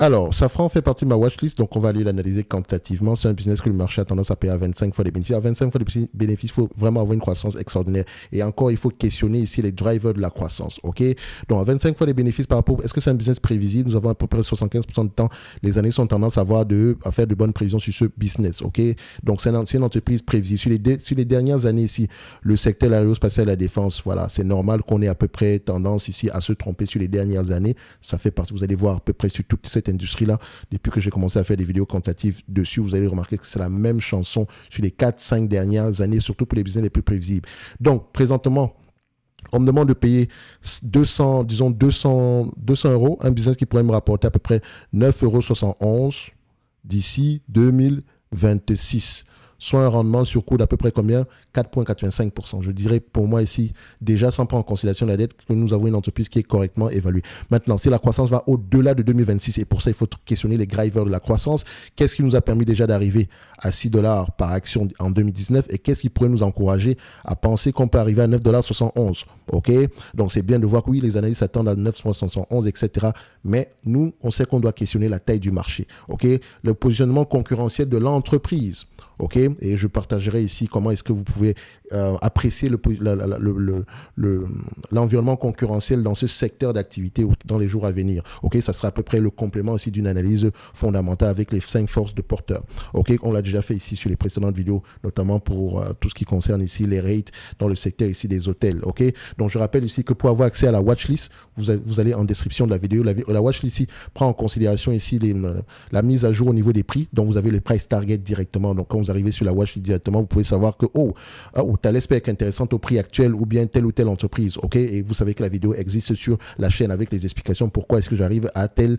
Alors, Safran fait partie de ma watchlist, donc on va aller l'analyser quantitativement. C'est un business que le marché a tendance à payer à 25 fois les bénéfices. À 25 fois les bénéfices, il faut vraiment avoir une croissance extraordinaire. Et encore, il faut questionner ici les drivers de la croissance. OK? Donc, à 25 fois les bénéfices par rapport, est-ce que c'est un business prévisible? Nous avons à peu près 75% de temps. Les années sont tendance à faire de bonnes prévisions sur ce business. OK? Donc, c'est une entreprise prévisible. Sur les dernières années ici, le secteur aérospatial et la défense, voilà, c'est normal qu'on ait à peu près tendance ici à se tromper sur les dernières années. Ça fait partie, vous allez voir à peu près sur toute cette industrie-là, depuis que j'ai commencé à faire des vidéos quantitatives dessus, vous allez remarquer que c'est la même chanson sur les 4-5 dernières années, surtout pour les business les plus prévisibles. Donc, présentement, on me demande de payer 200 euros, un business qui pourrait me rapporter à peu près 9,71 euros d'ici 2026. Soit un rendement sur coût d'à peu près combien? 4,85%. Je dirais pour moi ici, déjà sans prendre en considération la dette, que nous avons une entreprise qui est correctement évaluée. Maintenant, si la croissance va au-delà de 2026, et pour ça, il faut questionner les drivers de la croissance, qu'est-ce qui nous a permis déjà d'arriver à 6 $ par action en 2019 et qu'est-ce qui pourrait nous encourager à penser qu'on peut arriver à 9,71 $? OK? Donc, c'est bien de voir que oui, les analystes s'attendent à 9,71, etc. Mais nous, on sait qu'on doit questionner la taille du marché. OK? Le positionnement concurrentiel de l'entreprise. OK? Et je partagerai ici comment est-ce que vous pouvez apprécier l'environnement concurrentiel dans ce secteur d'activité dans les jours à venir. OK? Ça sera à peu près le complément aussi d'une analyse fondamentale avec les 5 forces de porteurs. OK? On l'a déjà fait ici sur les précédentes vidéos, notamment pour tout ce qui concerne ici les rates dans le secteur ici des hôtels. OK? Donc, je rappelle ici que pour avoir accès à la watchlist, vous allez en description de la vidéo. La watchlist ici prend en considération ici la mise à jour au niveau des prix. Donc, vous avez le price target directement. Donc, quand vous arrivez sur la watchlist directement, vous pouvez savoir que, Thales peut être intéressante au prix actuel ou bien telle ou telle entreprise. OK? Et vous savez que la vidéo existe sur la chaîne avec les explications pourquoi est-ce que j'arrive à telle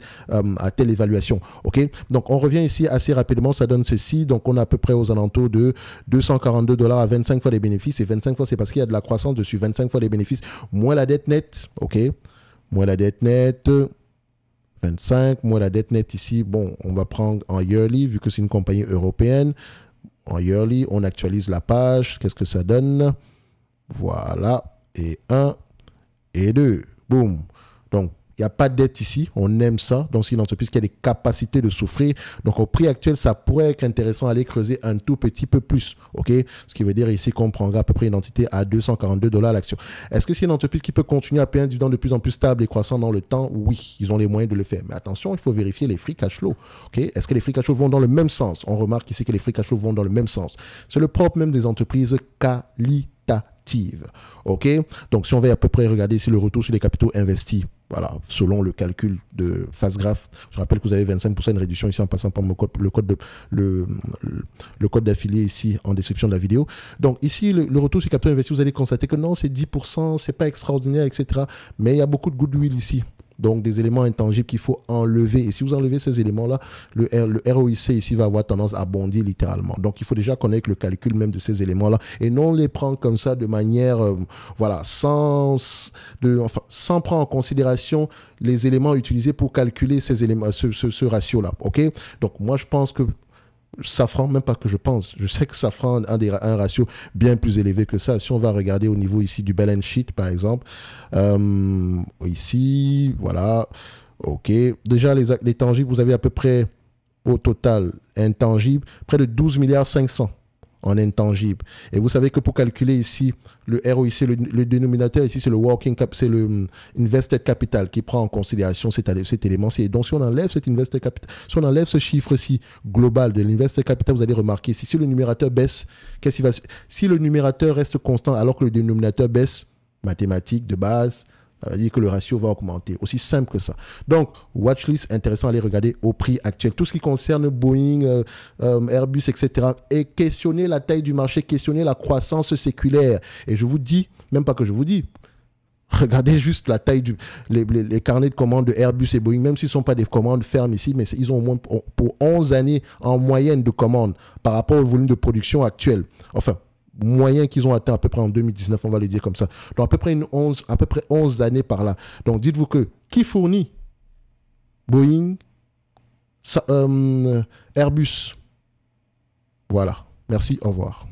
évaluation. OK? Donc, on revient ici assez rapidement. Ça donne ceci. Donc, on est à peu près aux alentours de 242 $ à 25 fois les bénéfices. Et 25 fois, c'est parce qu'il y a de la croissance dessus. 25 fois les bénéfices, moins la dette nette. OK? Moins la dette nette. 25, moins la dette nette ici. Bon, on va prendre en yearly, vu que c'est une compagnie européenne. En yearly, on actualise la page. Qu'est-ce que ça donne? Voilà. Et 1 et 2. Boum. Donc, il n'y a pas de dette ici. On aime ça. Donc, c'est une entreprise qui a des capacités de souffrir. Donc, au prix actuel, ça pourrait être intéressant d'aller creuser un tout petit peu plus. OK? Ce qui veut dire ici qu'on prendra à peu près une entité à 242 $ l'action. Est-ce que c'est une entreprise qui peut continuer à payer un dividende de plus en plus stable et croissant dans le temps? Oui, ils ont les moyens de le faire. Mais attention, il faut vérifier les free cash flow. OK? Est-ce que les free cash flow vont dans le même sens? On remarque ici que les free cash flow vont dans le même sens. C'est le propre même des entreprises qualitatives. OK? Donc, si on va à peu près regarder ici le retour sur les capitaux investis, voilà, selon le calcul de Fastgraph, je rappelle que vous avez 25% de réduction ici en passant par le code d'affilié ici en description de la vidéo. Donc ici, le retour sur capital investi, vous allez constater que non, c'est 10%, c'est pas extraordinaire, etc. Mais il y a beaucoup de goodwill ici. Donc, des éléments intangibles qu'il faut enlever. Et si vous enlevez ces éléments-là, le ROIC ici va avoir tendance à bondir littéralement. Donc, il faut déjà connaître le calcul même de ces éléments-là et non les prendre comme ça de manière, voilà, sans prendre en considération les éléments utilisés pour calculer ces éléments, ce ratio-là. OK? Donc, moi, je pense que Safran, même pas que je pense, je sais que Safran a un ratio bien plus élevé que ça. Si on va regarder au niveau ici du balance sheet, par exemple, ici, voilà, ok. Déjà, les tangibles, vous avez à peu près au total intangibles, près de 12 milliards 500 en intangible. Et vous savez que pour calculer ici le ROIC, le dénominateur ici, c'est le working cap, c'est le invested capital qui prend en considération cet élément. Donc, si on enlève cet invested capital, si on enlève ce chiffre-ci global de l'invested capital, vous allez remarquer ici, si le numérateur baisse, qu'est-ce qui va, si le numérateur reste constant alors que le dénominateur baisse, mathématiques de base, ça veut dire que le ratio va augmenter. Aussi simple que ça. Donc, watchlist, intéressant à aller regarder au prix actuel. Tout ce qui concerne Boeing, Airbus, etc. Et questionner la taille du marché, questionner la croissance séculaire. Et je vous dis, même pas que je vous dis, regardez juste la taille les carnets de commandes de Airbus et Boeing, même s'ils ne sont pas des commandes fermes ici, mais ils ont au moins pour 11 années en moyenne de commandes par rapport au volume de production actuel. Enfin, moyens qu'ils ont atteint à peu près en 2019, on va le dire comme ça. Donc, à peu près 11 années par là. Donc, dites-vous que qui fournit Boeing, Airbus? Voilà. Merci, au revoir.